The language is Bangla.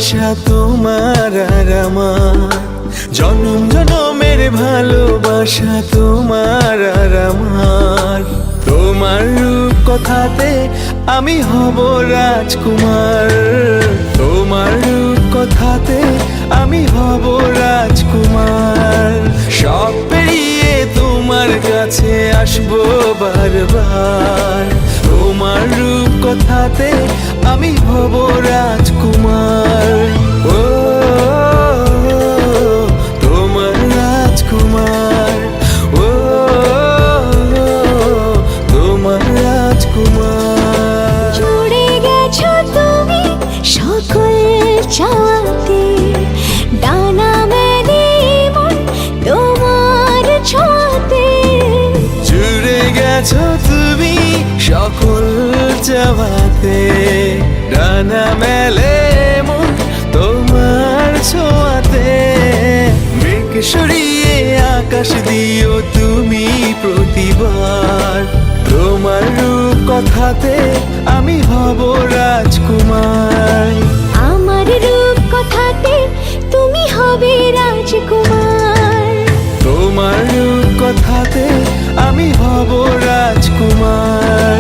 ভালোবাসা তোমার আর আমার, জনম জনমের ভালোবাসা তোমার আর আমার। তোমার রূপ কথাতে আমি হব রাজকুমার, তোমার রূপ কথাতে আমি হব রাজকুমার। সব পেরিয়ে তোমার কাছে আসবো বারবার, তোমার রূপ কথাতে আমি হব রাজকুমার। ও তোমার রাজকুমার, ও তোমার রাজকুমার। জুড়ে গেছো তুমি সকল চাওয়াতে, ডানা মেলে মন তোমার ছোঁয়াতে। জুড়ে গেছো তুমি সকল চাওয়াতে, ডানা মেলে মন তোমার ছোঁয়াতে। মেঘ সরিয়ে আকাশ দিও তুমি প্রতিবার, তোমার রূপ কথাতে আমি হব রাজকুমার। আমার রূপ কথাতে তুমি হবে রাজকুমার। তোমার রূপ কথাতে আমি হব রাজকুমার।